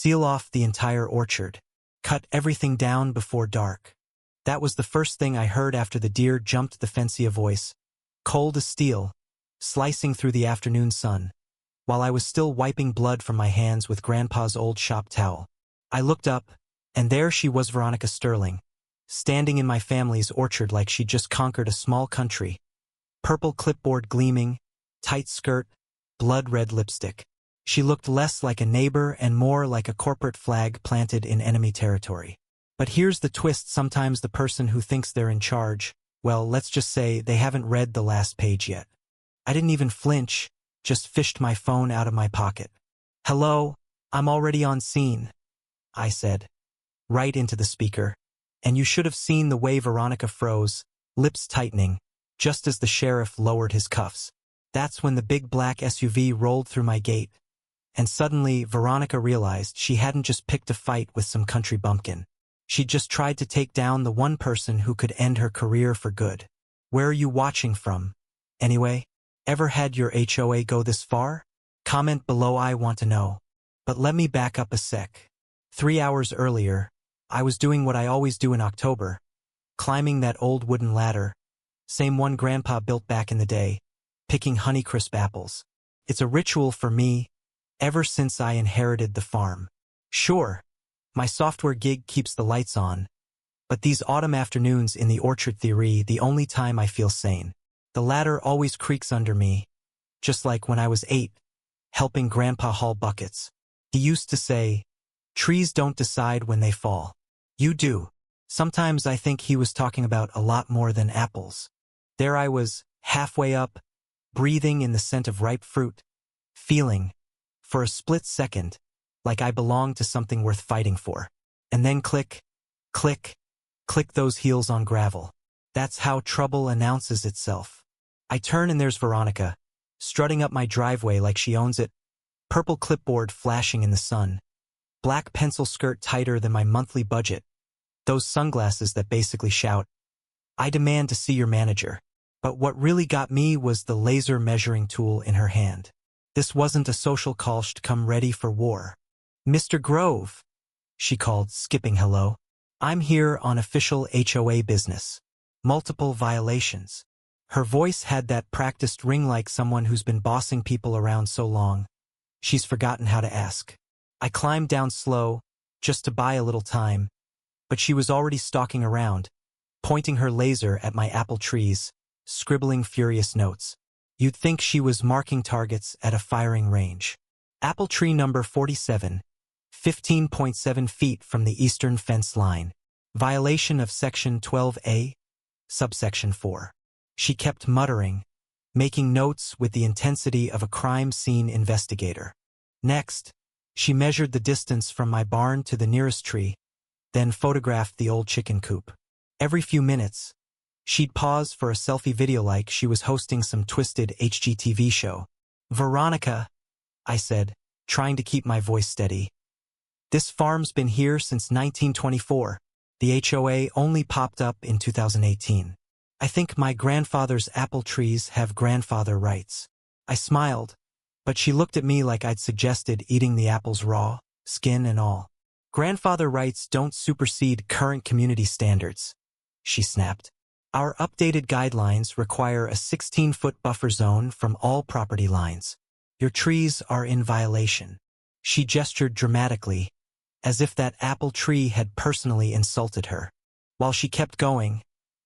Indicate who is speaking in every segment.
Speaker 1: Seal off the entire orchard. Cut everything down before dark. That was the first thing I heard after the deer jumped the fence. A voice, cold as steel, slicing through the afternoon sun, while I was still wiping blood from my hands with Grandpa's old shop towel. I looked up, and there she was, Veronica Sterling, standing in my family's orchard like she'd just conquered a small country. Purple clipboard gleaming, tight skirt, blood-red lipstick. She looked less like a neighbor and more like a corporate flag planted in enemy territory. But here's the twist: sometimes the person who thinks they're in charge, well, let's just say they haven't read the last page yet. I didn't even flinch, just fished my phone out of my pocket. "Hello, I'm already on scene," I said, right into the speaker. And you should have seen the way Veronica froze, lips tightening, just as the sheriff lowered his cuffs. That's when the big black SUV rolled through my gate. And suddenly, Veronica realized she hadn't just picked a fight with some country bumpkin. She'd just tried to take down the one person who could end her career for good. Where are you watching from, anyway? Ever had your HOA go this far? Comment below, I want to know. But let me back up a sec. 3 hours earlier, I was doing what I always do in October, climbing that old wooden ladder, same one Grandpa built back in the day, picking Honeycrisp apples. It's a ritual for me, ever since I inherited the farm. Sure, my software gig keeps the lights on, but these autumn afternoons in the orchard, the only time I feel sane. The ladder always creaks under me, just like when I was 8, helping Grandpa haul buckets. He used to say, "Trees don't decide when they fall. You do." Sometimes I think he was talking about a lot more than apples. There I was, halfway up, breathing in the scent of ripe fruit, feeling, for a split second, like I belonged to something worth fighting for. And then click, click, click those heels on gravel. That's how trouble announces itself. I turn and there's Veronica, strutting up my driveway like she owns it, purple clipboard flashing in the sun, black pencil skirt tighter than my monthly budget, those sunglasses that basically shout, "I demand to see your manager." But what really got me was the laser measuring tool in her hand. This wasn't a social call. She'd come ready for war. "Mr. Grove," she called, skipping hello. "I'm here on official HOA business. Multiple violations." Her voice had that practiced ring like someone who's been bossing people around so long, she's forgotten how to ask. I climbed down slow, just to buy a little time, but she was already stalking around, pointing her laser at my apple trees, scribbling furious notes. You'd think she was marking targets at a firing range. Apple tree number 47, 15.7 feet from the eastern fence line. Violation of Section 12A, subsection 4. She kept muttering, making notes with the intensity of a crime scene investigator. Next, she measured the distance from my barn to the nearest tree, then photographed the old chicken coop. Every few minutes, she'd pause for a selfie video like she was hosting some twisted HGTV show. "Veronica," I said, trying to keep my voice steady. "This farm's been here since 1924. The HOA only popped up in 2018. I think my grandfather's apple trees have grandfather rights." I smiled, but she looked at me like I'd suggested eating the apples raw, skin and all. "Grandfather rights don't supersede current community standards," she snapped. "Our updated guidelines require a 16-foot buffer zone from all property lines. Your trees are in violation." She gestured dramatically, as if that apple tree had personally insulted her. While she kept going,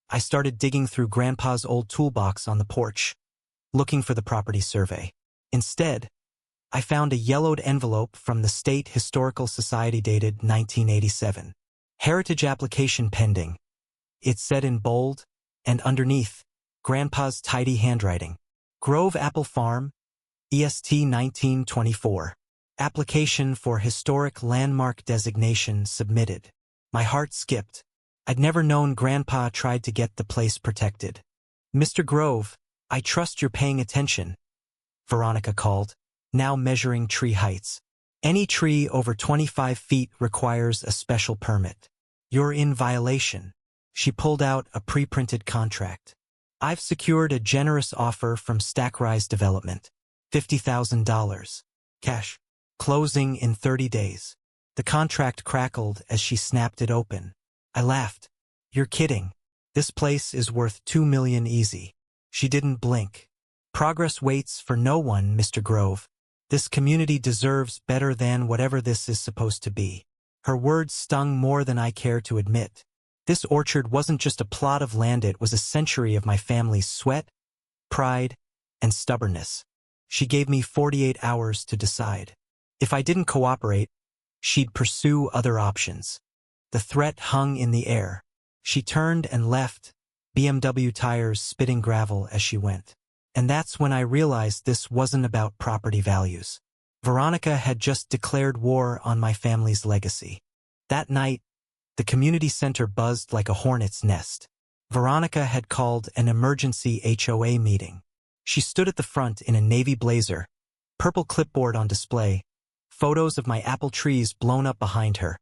Speaker 1: I started digging through Grandpa's old toolbox on the porch, looking for the property survey. Instead, I found a yellowed envelope from the State Historical Society dated 1987. "Heritage application pending." It said in bold, and underneath, Grandpa's tidy handwriting. "Grove Apple Farm, EST 1924. Application for historic landmark designation submitted." My heart skipped. I'd never known Grandpa tried to get the place protected. "Mr. Grove, I trust you're paying attention," Veronica called, now measuring tree heights. "Any tree over 25 feet requires a special permit. You're in violation." She pulled out a pre-printed contract. "I've secured a generous offer from Stackrise Development. $50,000. Cash. Closing in 30 days. The contract crackled as she snapped it open. I laughed. You're kidding. This place is worth $2 million easy. She didn't blink. Progress waits for no one, Mr. Grove. This community deserves better than whatever this is supposed to be. Her words stung more than I care to admit. This orchard wasn't just a plot of land, it was a century of my family's sweat, pride, and stubbornness. She gave me 48 hours to decide. If I didn't cooperate, she'd pursue other options. The threat hung in the air. She turned and left, BMW tires spitting gravel as she went. And that's when I realized this wasn't about property values. Veronica had just declared war on my family's legacy. That night, the community center buzzed like a hornet's nest. Veronica had called an emergency HOA meeting. She stood at the front in a navy blazer, purple clipboard on display, photos of my apple trees blown up behind her,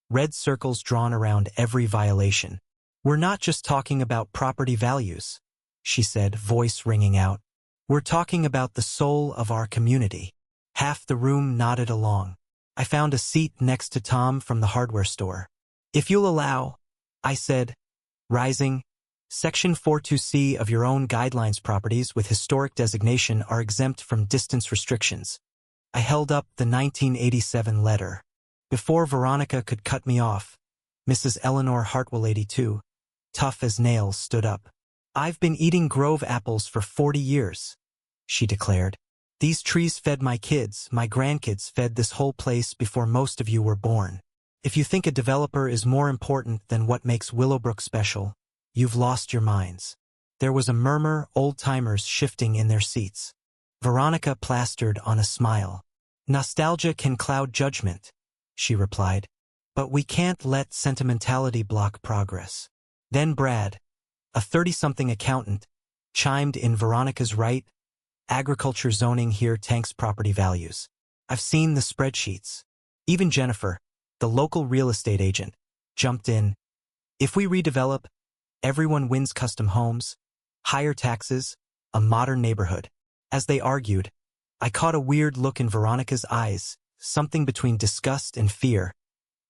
Speaker 1: red circles drawn around every violation. We're not just talking about property values, she said, voice ringing out. We're talking about the soul of our community. Half the room nodded along. I found a seat next to Tom from the hardware store. If you'll allow, I said, rising, Section 42C of your own guidelines, properties with historic designation are exempt from distance restrictions. I held up the 1987 letter. Before Veronica could cut me off, Mrs. Eleanor Hartwell, 82, tough as nails, stood up. I've been eating Grove apples for 40 years, she declared. These trees fed my kids, my grandkids fed this whole place before most of you were born. If you think a developer is more important than what makes Willowbrook special, you've lost your minds. There was a murmur, old-timers shifting in their seats. Veronica plastered on a smile. Nostalgia can cloud judgment, she replied. But we can't let sentimentality block progress. Then Brad, a 30-something accountant, chimed in. Veronica's right. Agriculture zoning here tanks property values. I've seen the spreadsheets. Even Jennifer, the local real estate agent, jumped in. If we redevelop, everyone wins: custom homes, higher taxes, a modern neighborhood. As they argued, I caught a weird look in Veronica's eyes, something between disgust and fear,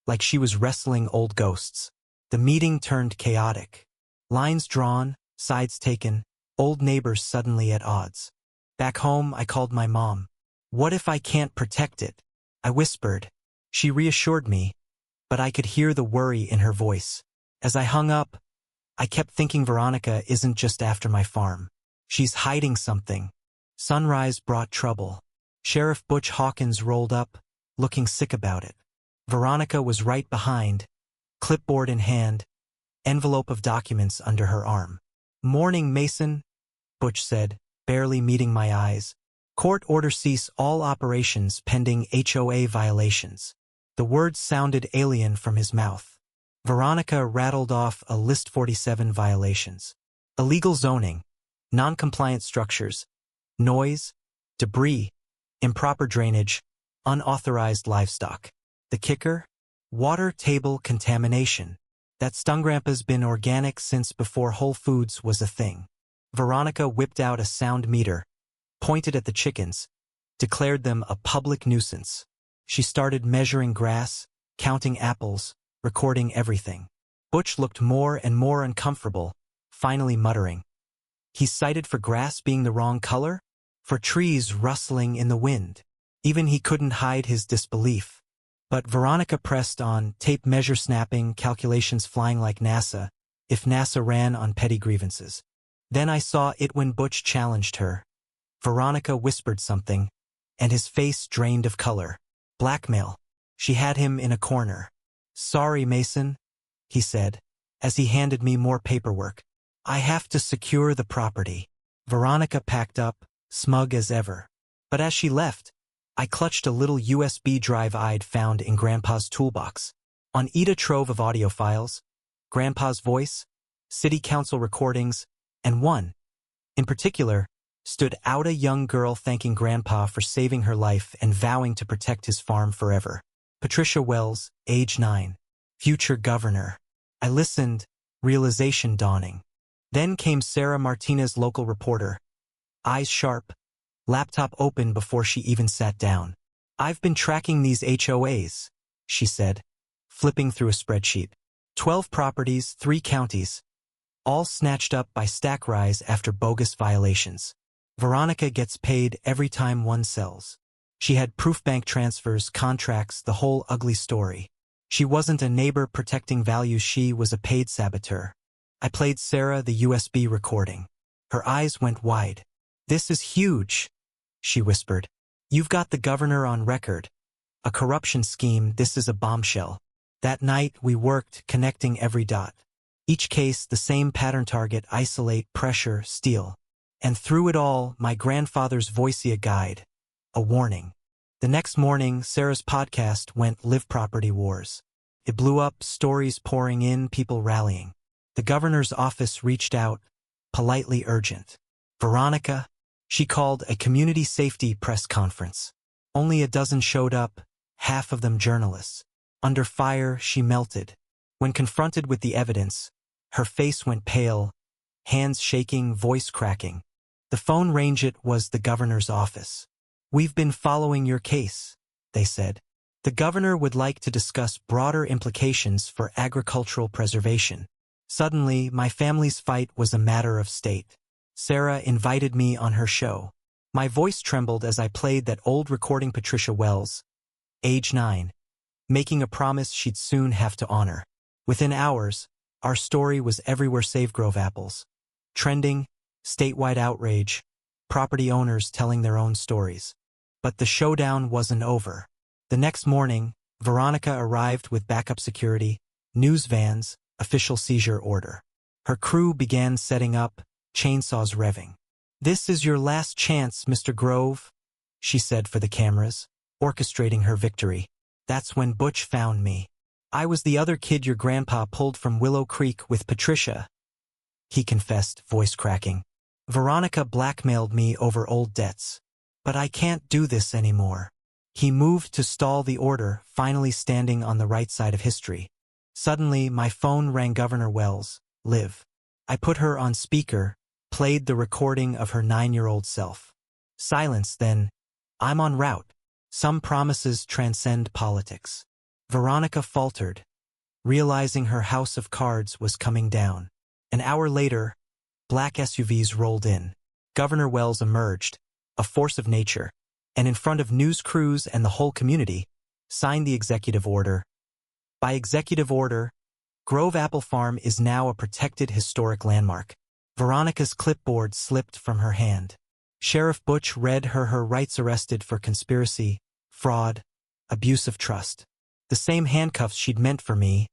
Speaker 1: like she was wrestling old ghosts. The meeting turned chaotic. Lines drawn, sides taken, old neighbors suddenly at odds. Back home, I called my mom. What if I can't protect it? I whispered. She reassured me, but I could hear the worry in her voice. As I hung up, I kept thinking Veronica isn't just after my farm. She's hiding something. Sunrise brought trouble. Sheriff Butch Hawkins rolled up, looking sick about it. Veronica was right behind, clipboard in hand, envelope of documents under her arm. Morning, Mason, Butch said, barely meeting my eyes. Court order: cease all operations pending HOA violations. The words sounded alien from his mouth. Veronica rattled off a list: 47 violations. Illegal zoning, non-compliant structures, noise, debris, improper drainage, unauthorized livestock. The kicker? Water table contamination. That stung. Grandpa's been organic since before Whole Foods was a thing. Veronica whipped out a sound meter, pointed at the chickens, declared them a public nuisance. She started measuring grass, counting apples, recording everything. Butch looked more and more uncomfortable, finally muttering. He cited for grass being the wrong color, for trees rustling in the wind. Even he couldn't hide his disbelief. But Veronica pressed on: tape measure snapping, calculations flying like NASA, if NASA ran on petty grievances. Then I saw it when Butch challenged her. Veronica whispered something, and his face drained of color. Blackmail. She had him in a corner. Sorry, Mason, he said, as he handed me more paperwork. I have to secure the property. Veronica packed up, smug as ever. But as she left, I clutched a little USB drive I'd found in Grandpa's toolbox. On it, a trove of audio files, Grandpa's voice, city council recordings, and one, in particular, stood out: a young girl thanking Grandpa for saving her life and vowing to protect his farm forever. Patricia Wells, age 9, future governor. I listened, realization dawning. Then came Sarah Martinez, local reporter, eyes sharp, laptop open before she even sat down. I've been tracking these HOAs, she said, flipping through a spreadsheet. 12 properties, 3 counties, all snatched up by stack rise after bogus violations. Veronica gets paid every time one sells. She had proof bank transfers, contracts, the whole ugly story. She wasn't a neighbor protecting values, she was a paid saboteur. I played Sarah the USB recording. Her eyes went wide. "This is huge," she whispered. "You've got the governor on record. A corruption scheme, this is a bombshell." That night we worked, connecting every dot. Each case, the same pattern: target, isolate, pressure, steal. And through it all, my grandfather's voice, a guide, a warning. The next morning, Sarah's podcast went live. Property wars. It blew up, stories pouring in, people rallying. The governor's office reached out, politely urgent. "Veronica," she called a community safety press conference. Only a dozen showed up, half of them journalists. Under fire, she melted. When confronted with the evidence, her face went pale, hands shaking, voice cracking. The phone rang. It was the governor's office. "We've been following your case," they said. "The governor would like to discuss broader implications for agricultural preservation." Suddenly, my family's fight was a matter of state. Sarah invited me on her show. My voice trembled as I played that old recording. Patricia Wells, age 9, making a promise she'd soon have to honor. Within hours, our story was everywhere. Save Grove apples. Trending, statewide outrage, property owners telling their own stories. But the showdown wasn't over. The next morning, Veronica arrived with backup security, news vans, official seizure order. Her crew began setting up, chainsaws revving. "This is your last chance, Mr. Grove," she said for the cameras, orchestrating her victory. "That's when Butch found me. I was the other kid your grandpa pulled from Willow Creek with Patricia," he confessed, voice cracking. "Veronica blackmailed me over old debts. But I can't do this anymore." He moved to stall the order, finally standing on the right side of history. Suddenly, my phone rang. Governor Wells, live. I put her on speaker, played the recording of her 9-year-old self. Silence, then, "I'm en route. Some promises transcend politics." Veronica faltered, realizing her house of cards was coming down. An hour later, black SUVs rolled in. Governor Wells emerged, a force of nature, and in front of news crews and the whole community, signed the executive order. By executive order, Grove Apple Farm is now a protected historic landmark. Veronica's clipboard slipped from her hand. Sheriff Butch read her rights: arrested for conspiracy, fraud, abuse of trust. The same handcuffs she'd meant for me,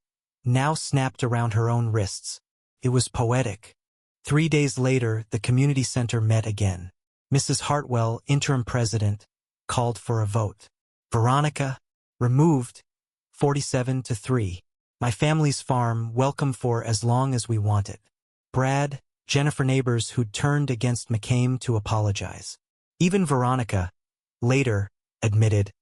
Speaker 1: now snapped around her own wrists. It was poetic. 3 days later, the community center met again. Mrs. Hartwell, interim president, called for a vote. Veronica, removed, 47-3. My family's farm, welcome for as long as we want it. Brad, Jennifer neighbors who'd turned against McCain to apologize. Even Veronica, later, admitted,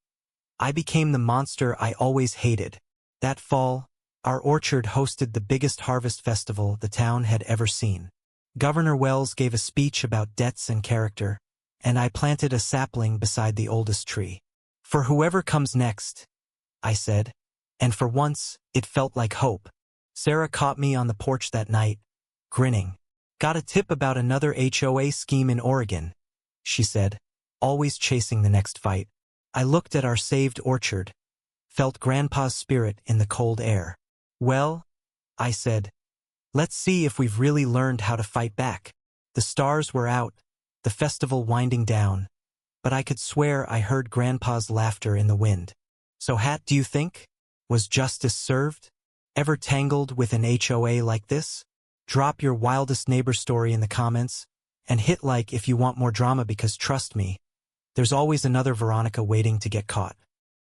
Speaker 1: "I became the monster I always hated." That fall, our orchard hosted the biggest harvest festival the town had ever seen. Governor Wells gave a speech about debts and character, and I planted a sapling beside the oldest tree. "For whoever comes next," I said, and for once, it felt like hope. Sarah caught me on the porch that night, grinning. "Got a tip about another HOA scheme in Oregon," she said, always chasing the next fight. I looked at our saved orchard, felt Grandpa's spirit in the cold air. "Well," I said, "let's see if we've really learned how to fight back." The stars were out, the festival winding down, but I could swear I heard Grandpa's laughter in the wind. "So Hat, do you think? Was justice served? Ever tangled with an HOA like this? Drop your wildest neighbor story in the comments, and hit like if you want more drama, because trust me, there's always another Veronica waiting to get caught.